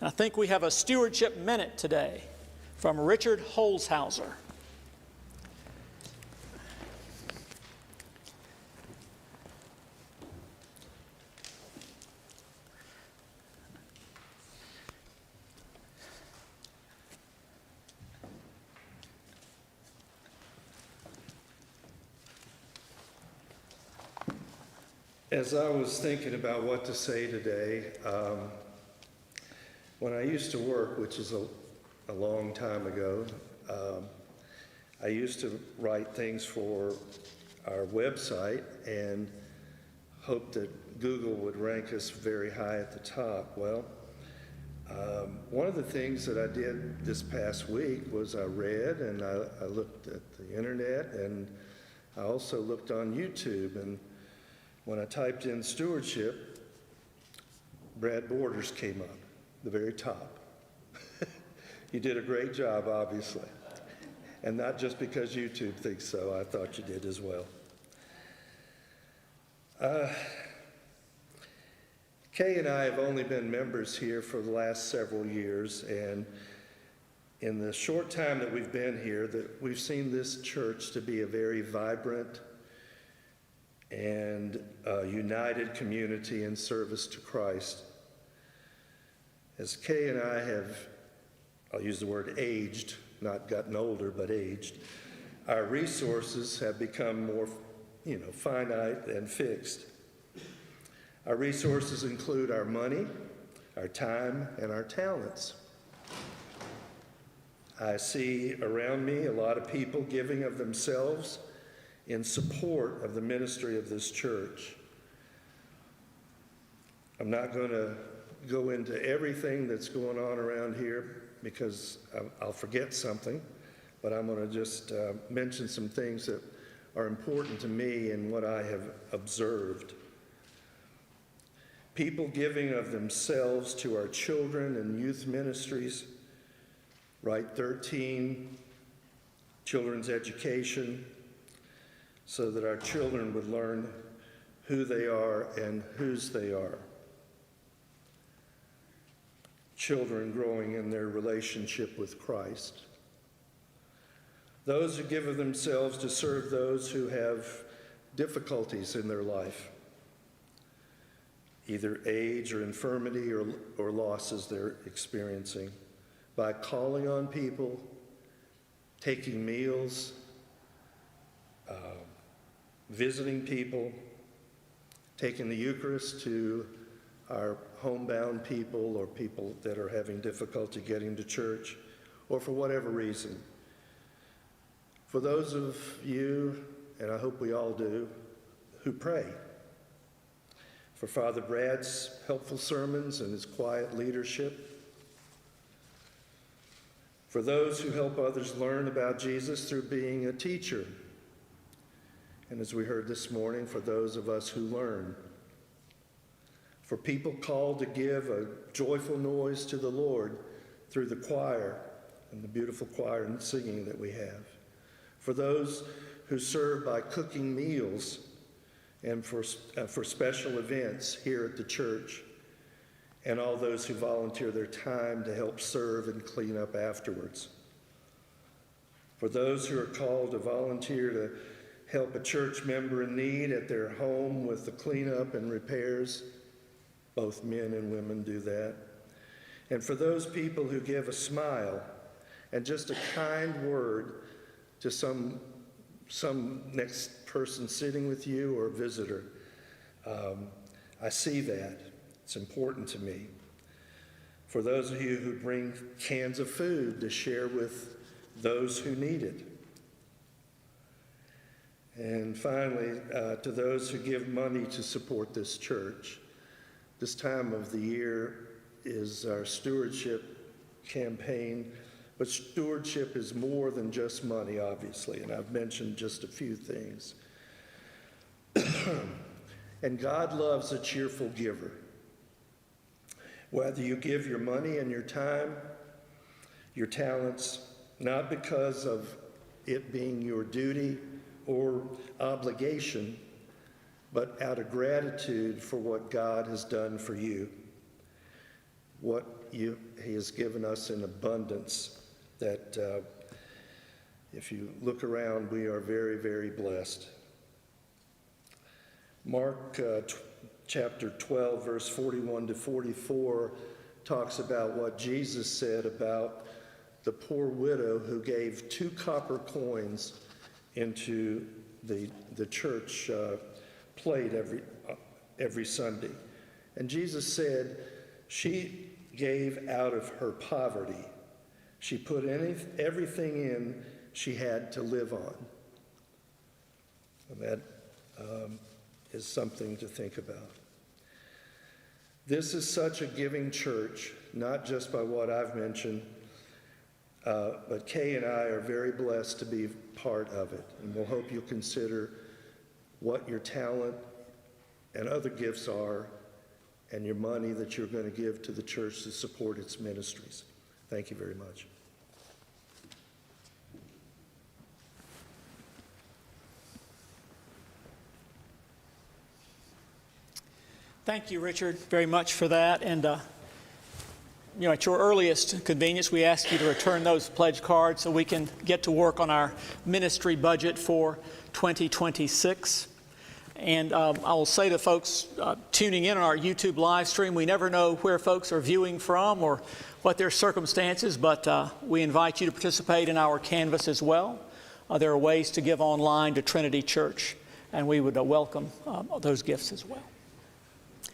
I think we have a stewardship minute today from Richard Holshouser. As I was thinking about what to say today, when I used to work, which is a long time ago, I used to write things for our website and hoped that Google would rank us very high at the top. Well, one of the things that I did this past week was I read and I looked at the internet, and I also looked on YouTube. And when I typed in stewardship, Brad Borders came up, the very top. You did a great job, obviously. And not just because YouTube thinks so, I thought you did as well. Kay and I have only been members here for the last several years, and in the short time that we've been here, that we've seen this church to be a very vibrant and united community in service to Christ. As Kay and I have, I'll use the word aged, not gotten older, but aged, our resources have become more, finite and fixed. Our resources include our money, our time, and our talents. I see around me a lot of people giving of themselves in support of the ministry of this church. I'm not going to go into everything that's going on around here because I'll forget something, but I'm going to just mention some things that are important to me and what I have observed. People giving of themselves to our children and youth ministries, Right 13, children's education, so that our children would learn who they are and whose they are. Children growing in their relationship with Christ. Those who give of themselves to serve those who have difficulties in their life, either age or infirmity or losses they're experiencing, by calling on people, taking meals, visiting people, taking the Eucharist to our homebound people or people that are having difficulty getting to church, or for whatever reason. For those of you, and I hope we all do, who pray. For Father Brad's helpful sermons and his quiet leadership. For those who help others learn about Jesus through being a teacher. And as we heard this morning, for those of us who learn. For people called to give a joyful noise to the Lord through the choir and the beautiful choir and singing that we have. For those who serve by cooking meals and for special events here at the church, and all those who volunteer their time to help serve and clean up afterwards. For those who are called to volunteer to help a church member in need at their home with the cleanup and repairs, both men and women do that. And for those people who give a smile and just a kind word to some next person sitting with you or a visitor. I see that. It's important to me. For those of you who bring cans of food to share with those who need it. And finally, to those who give money to support this church. This time of the year is our stewardship campaign, but stewardship is more than just money, obviously, and I've mentioned just a few things. And God loves a cheerful giver. Whether you give your money and your time, your talents, not because of it being your duty or obligation, but out of gratitude for what God has done for you, what He has given us in abundance that if you look around, we are very, very blessed. Mark chapter 12, verse 41 to 44 talks about what Jesus said about the poor widow who gave 2 copper coins into the church plate every Sunday. And Jesus said she gave out of her poverty. She put everything in she had to live on. And that is something to think about. This is such a giving church, not just by what I've mentioned, but Kay and I are very blessed to be part of it. And we'll hope you'll consider what your talent and other gifts are and your money that you're going to give to the church to support its ministries. Thank you very much. Thank you, Richard, very much for that. And, at your earliest convenience, we ask you to return those pledge cards so we can get to work on our ministry budget for 2026. And I will say to folks tuning in on our YouTube live stream, we never know where folks are viewing from or what their circumstances, but we invite you to participate in our canvas as well. There are ways to give online to Trinity Church, and we would welcome those gifts as well.